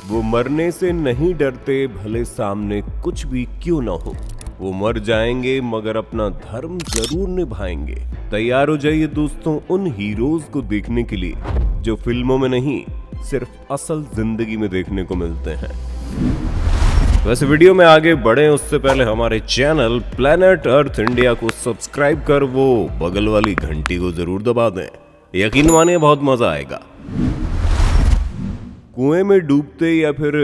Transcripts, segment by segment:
वो मरने से नहीं डरते, भले सामने कुछ भी क्यों ना हो। वो मर जाएंगे मगर अपना धर्म जरूर निभाएंगे। तैयार हो जाइए दोस्तों उन हीरोज को देखने के लिए जो फिल्मों में नहीं, सिर्फ असल जिंदगी में देखने को मिलते हैं। वैसे वीडियो में आगे बढ़े उससे पहले हमारे चैनल प्लेनेट अर्थ इंडिया को सब्सक्राइब कर वो बगल वाली घंटी को जरूर दबा दें। यकीन मानिए बहुत मजा आएगा। कुएं में डूबते या फिर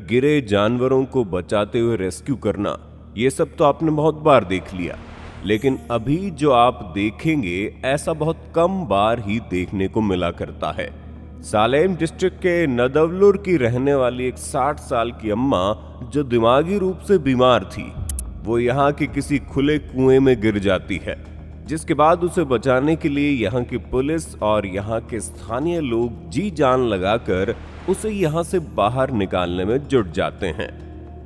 गिरे जानवरों को बचाते हुए रेस्क्यू करना, ये सब तो आपने बहुत बार देख लिया, लेकिन अभी जो आप देखेंगे ऐसा बहुत कम बार ही देखने को मिला करता है। सालेम डिस्ट्रिक्ट के नदवलुर की रहने वाली एक 60 साल की अम्मा जो दिमागी रूप से बीमार थी, वो यहाँ के किसी खुले कुएं में गिर जाती है, जिसके बाद उसे बचाने के लिए यहाँ की पुलिस और यहाँ के स्थानीय लोग जी जान लगाकर उसे यहाँ से बाहर निकालने में जुट जाते हैं।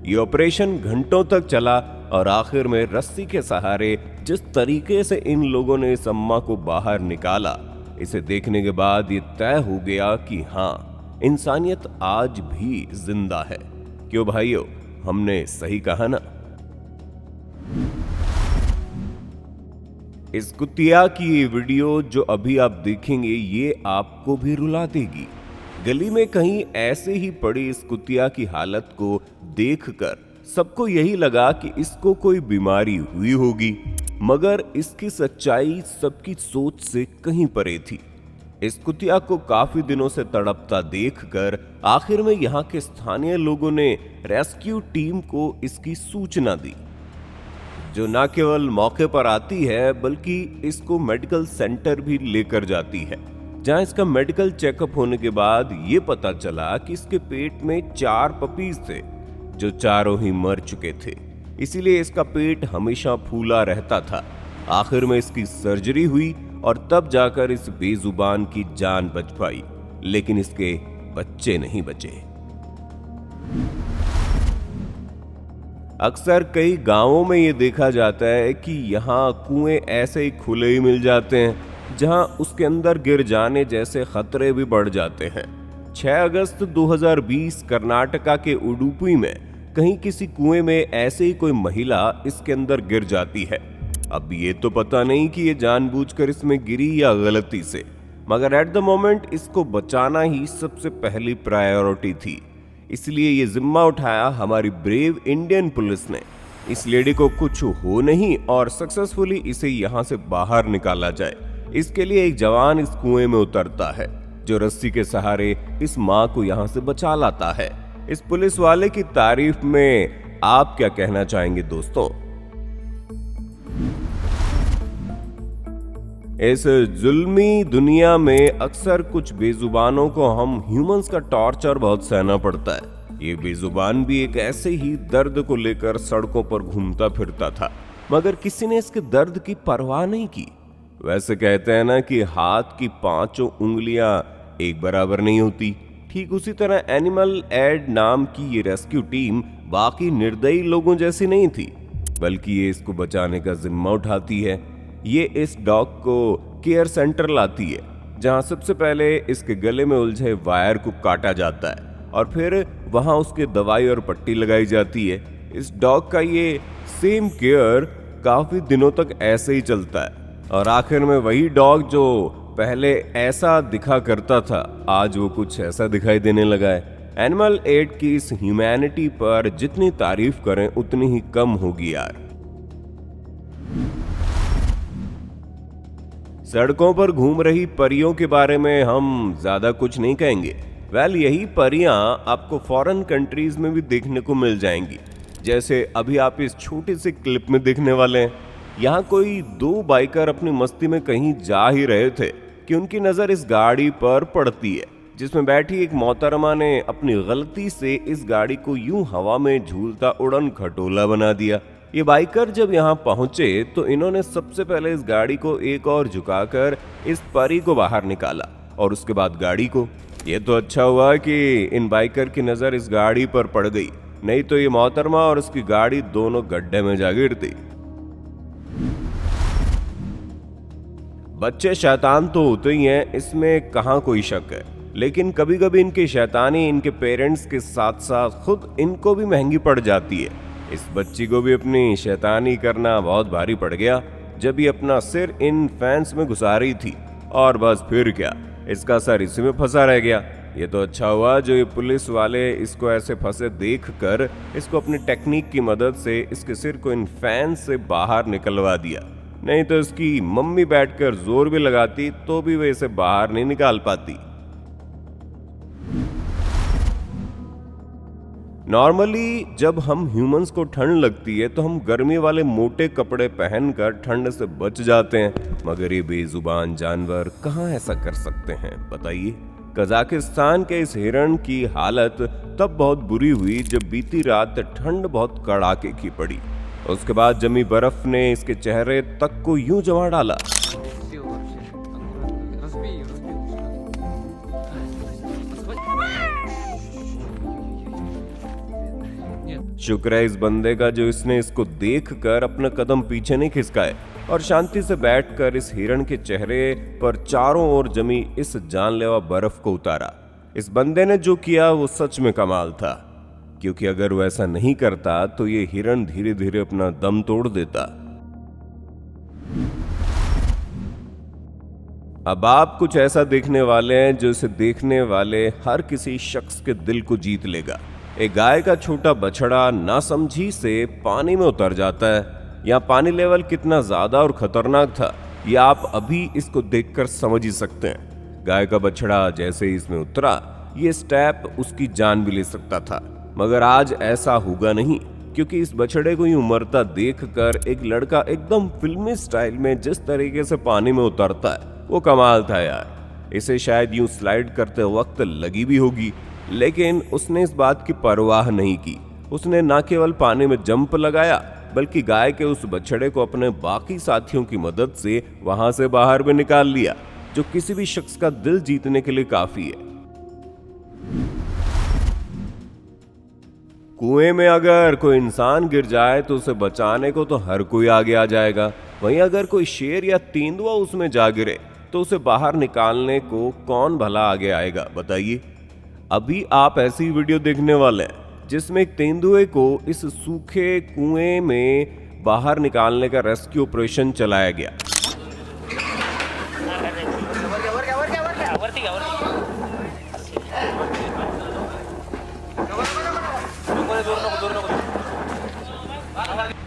ये ऑपरेशन घंटों तक चला और आखिर में रस्सी के सहारे जिस तरीके से इन लोगों ने इस अम्मा को बाहर निकाला, इसे देखने के बाद ये तय हो गया कि हाँ, इंसानियत आज भी जिंदा है। क्यों भाइयों, हमने सही कहा ना। इस कुतिया की ये वीडियो जो अभी आप देखेंगे ये आपको भी रुला देगी। गली में कहीं ऐसे ही पड़ी इस कुतिया की हालत को देखकर सबको यही लगा कि इसको कोई बीमारी हुई होगी, मगर इसकी सच्चाई सबकी सोच से कहीं परे थी। इस कुतिया को काफी दिनों से तड़पता देखकर आखिर में यहाँ के स्थानीय लोगों ने रेस्क्यू टीम को इसकी सूचना दी, जो न केवल मौके पर आती है बल्कि इसको मेडिकल सेंटर भी लेकर जाती है, जहां इसका मेडिकल चेकअप होने के बाद ये पता चला कि इसके पेट में 4 पपीज थे जो चारों ही मर चुके थे। इसीलिए इसका पेट हमेशा फूला रहता था। आखिर में इसकी सर्जरी हुई और तब जाकर इस बेजुबान की जान बच पाई, लेकिन इसके बच्चे नहीं बचे। अक्सर कई गांवों में ये देखा जाता है कि यहाँ कुएं ऐसे ही खुले ही मिल जाते हैं, जहां उसके अंदर गिर जाने जैसे खतरे भी बढ़ जाते हैं। 6 अगस्त 2020 कर्नाटका के उडुपी में कहीं किसी कुएं में ऐसे ही कोई महिला इसके अंदर गिर जाती है। अब ये तो पता नहीं कि ये जानबूझकर इसमें गिरी या गलती से, मगर एट द मोमेंट इसको बचाना ही सबसे पहली प्रायोरिटी थी। इसलिए ये जिम्मा उठाया हमारी ब्रेव इंडियन पुलिस ने, इस लेडी को कुछ हो नहीं और सक्सेसफुली इसे यहाँ से बाहर निकाला जाए। इसके लिए एक जवान इस कुएं में उतरता है, जो रस्सी के सहारे इस मां को यहां से बचा लाता है। इस पुलिस वाले की तारीफ में आप क्या कहना चाहेंगे दोस्तों? इस जुल्मी दुनिया में अक्सर कुछ बेजुबानों को हम ह्यूमंस का टॉर्चर बहुत सहना पड़ता है। ये बेजुबान भी एक ऐसे ही दर्द को लेकर सड़कों पर घूमता फिरता था, मगर किसी ने इसके दर्द की परवाह नहीं की। वैसे कहते हैं ना कि हाथ की 5 उंगलियां एक बराबर नहीं होती। ठीक उसी तरह एनिमल एड नाम की ये रेस्क्यू टीम बाकी निर्दयी लोगों जैसी नहीं थी, बल्कि ये इसको बचाने का जिम्मा उठाती है। ये इस डॉग को केयर सेंटर लाती है, जहां सबसे पहले इसके गले में उलझे वायर को काटा जाता है और फिर वहां उसके दवाई और पट्टी लगाई जाती है। इस डॉग का ये सेम केयर काफी दिनों तक ऐसे ही चलता है और आखिर में वही डॉग जो पहले ऐसा दिखा करता था, आज वो कुछ ऐसा दिखाई देने लगा है। एनिमल एड की इस ह्यूमैनिटी पर जितनी तारीफ करें उतनी ही कम होगी यार। सड़कों पर घूम रही परियों के बारे में हम ज्यादा कुछ नहीं कहेंगे। वेल, यही परियां आपको फॉरेन कंट्रीज में भी देखने को मिल जाएंगी, जैसे अभी आप इस छोटे से क्लिप में देखने वाले हैं। यहाँ कोई 2 बाइकर अपनी मस्ती में कहीं जा ही रहे थे कि उनकी नजर इस गाड़ी पर पड़ती है, जिसमें बैठी एक मोहतरमा ने अपनी गलती से इस गाड़ी को यूं हवा में झूलता उड़न खटोला बना दिया। ये बाइकर जब यहाँ पहुंचे तो इन्होंने सबसे पहले इस गाड़ी को एक और झुकाकर इस परी को बाहर निकाला और उसके बाद गाड़ी को। ये तो अच्छा हुआ कि इन बाइकर की नजर इस गाड़ी पर पड़ गई, नहीं तो ये मोहतरमा और उसकी गाड़ी दोनों गड्ढे में जा गिरती। बच्चे शैतान तो होते ही हैं, इसमें कहाँ कोई शक है, लेकिन कभी कभी इनकी शैतानी इनके पेरेंट्स के साथ साथ खुद इनको भी महंगी पड़ जाती है। इस बच्ची को भी अपनी शैतानी करना बहुत भारी पड़ गया जब ये अपना सिर इन फैंस में घुसा रही थी, और बस फिर क्या, इसका सर इसी में फंसा रह गया। ये तो अच्छा हुआ जो ये पुलिस वाले इसको ऐसे फंसे देखकर इसको अपनी टेक्निक की मदद से इसके सिर को इन फैंस से बाहर निकलवा दिया, नहीं तो इसकी मम्मी बैठकर जोर भी लगाती तो भी वे इसे बाहर नहीं निकाल पाती। नॉर्मली जब हम ह्यूमंस को ठंड लगती है तो हम गर्मी वाले मोटे कपड़े पहनकर ठंड से बच जाते हैं, मगर ये बेजुबान जानवर कहाँ ऐसा कर सकते हैं बताइए। कजाकिस्तान के इस हिरण की हालत तब बहुत बुरी हुई जब बीती रात ठंड बहुत कड़ाके की पड़ी। उसके बाद जमी बर्फ ने इसके चेहरे तक को यूं जमा डाला। शुक्र है इस बंदे का जो इसने इसको देखकर अपना कदम पीछे नहीं खिसकाए और शांति से बैठकर इस हिरण के चेहरे पर चारों ओर जमी इस जानलेवा बर्फ को उतारा। इस बंदे ने जो किया वो सच में कमाल था, क्योंकि अगर वो ऐसा नहीं करता तो ये हिरण धीरे धीरे अपना दम तोड़ देता। अब आप कुछ ऐसा देखने वाले हैं जो इसे देखने वाले हर किसी शख्स के दिल को जीत लेगा। एक गाय का छोटा बछड़ा नासमझी से पानी में उतर जाता है। यहाँ पानी लेवल कितना ज्यादा और खतरनाक था ये आप अभी इसको देखकर समझ ही सकते हैं। गाय का बछड़ा जैसे ही इसमें उतरा ये स्टेप उसकी जान भी ले सकता था, मगर आज ऐसा होगा नहीं, क्योंकि इस बछड़े को यूं मरता देखकर एक लड़का एकदम फिल्मी स्टाइल में जिस तरीके से पानी में उतरता है वो कमाल था यार। इसे शायद यूं स्लाइड करते वक्त लगी भी होगी, लेकिन उसने इस बात की परवाह नहीं की। उसने न केवल पानी में जंप लगाया बल्कि गाय के उस बछड़े को अपने बाकी साथियों की मदद से वहां से बाहर भी निकाल लिया, जो किसी भी शख्स का दिल जीतने के लिए काफी है। कुएं में अगर कोई इंसान गिर जाए तो उसे बचाने को तो हर कोई आगे आ जाएगा, वहीं अगर कोई शेर या तेंदुआ उसमें जा गिरे तो उसे बाहर निकालने को कौन भला आगे आएगा बताइए। अभी आप ऐसी वीडियो देखने वाले हैं जिसमें एक तेंदुए को इस सूखे कुएं में बाहर निकालने का रेस्क्यू ऑपरेशन चलाया गया।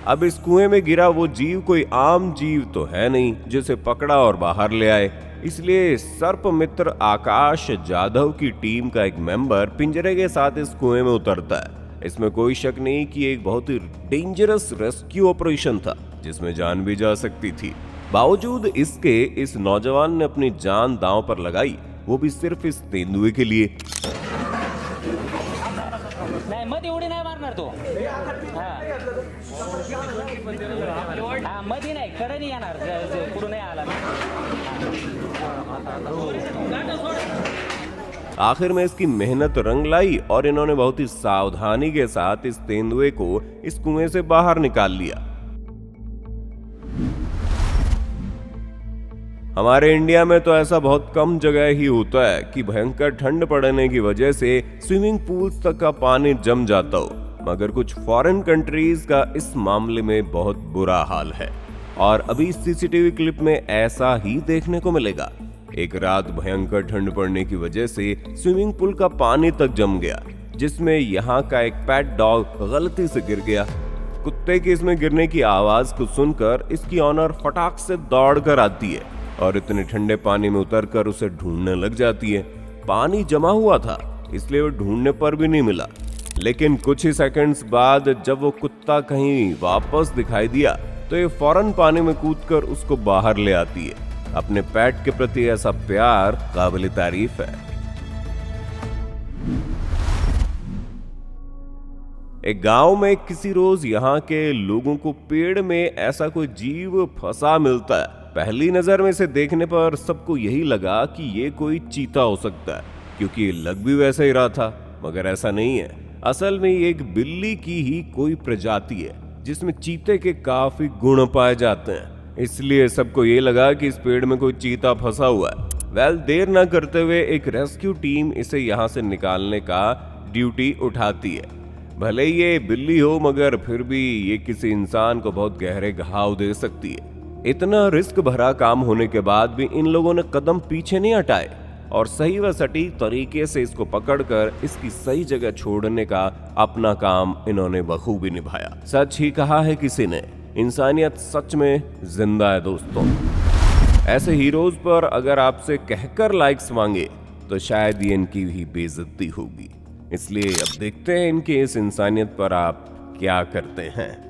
अब इस कुएं में गिरा वो जीव कोई आम जीव तो है नहीं जिसे पकड़ा और बाहर ले आए, इसलिए सर्प मित्र आकाश जाधव की टीम का एक मेंबर पिंजरे के साथ इस कुएं में उतरता है। इसमें कोई शक नहीं कि एक बहुत ही डेंजरस रेस्क्यू ऑपरेशन था जिसमें जान भी जा सकती थी। बावजूद इसके इस नौजवान ने अपनी जान दांव पर लगाई, वो भी सिर्फ इस तेंदुए के लिए। नाही मध्ये उडी नाही मारणार तो मध्ये नाही कडे नाही येणार पुढे नाही आला। आखिर में इसकी मेहनत रंग लाई और इन्होंने बहुत ही सावधानी के साथ इस तेंदुए को इस कुएं से बाहर निकाल लिया। हमारे इंडिया में तो ऐसा बहुत कम जगह ही होता है कि भयंकर ठंड पड़ने की वजह से स्विमिंग पूल्स तक का पानी जम जाता हो, मगर कुछ फॉरेन कंट्रीज का इस मामले में बहुत बुरा हाल है और अभी सीसीटीवी क्लिप में ऐसा ही देखने को मिलेगा। एक रात भयंकर ठंड पड़ने की वजह से स्विमिंग पूल का पानी तक जम गया, जिसमें यहाँ का एक पेट डॉग गलती से गिर गया। कुत्ते की इसमें गिरने की आवाज को सुनकर इसकी ऑनर फटाक से दौड़ कर आती है और इतने ठंडे पानी में उतरकर उसे ढूंढने लग जाती है। पानी जमा हुआ था इसलिए वो ढूंढने पर भी नहीं मिला, लेकिन कुछ ही सेकंड्स बाद जब वो कुत्ता कहीं वापस दिखाई दिया तो ये फौरन पानी में कूदकर उसको बाहर ले आती है। अपने पेट के प्रति ऐसा प्यार काबिल तारीफ है। एक गांव में किसी रोज यहाँ के लोगों को पेड़ में ऐसा कोई जीव फंसा मिलता है। पहली नजर में इसे देखने पर सबको यही लगा कि ये कोई चीता हो सकता है, क्योंकि ये लग भी वैसा ही रहा था, मगर ऐसा नहीं है। असल में ये एक बिल्ली की ही कोई प्रजाति है जिसमें चीते के काफी गुण पाए जाते हैं, इसलिए सबको ये लगा कि इस पेड़ में कोई चीता फंसा हुआ है। देर न करते हुए एक रेस्क्यू टीम इसे यहाँ से निकालने का ड्यूटी उठाती है। भले ये बिल्ली हो मगर फिर भी ये किसी इंसान को बहुत गहरे घाव दे सकती है। इतना रिस्क भरा काम होने के बाद भी इन लोगों ने कदम पीछे नहीं हटाए और सही व सटीक तरीके से इसको पकड़कर इसकी सही जगह छोड़ने का अपना काम इन्होंने बखूबी निभाया। सच ही कहा है किसी ने, इंसानियत सच में जिंदा है दोस्तों। ऐसे हीरोज पर अगर आपसे कहकर लाइक्स मांगे तो शायद ये इनकी भी बेइज्जती होगी। इसलिए अब देखते हैं इनके इस इंसानियत पर आप क्या करते हैं।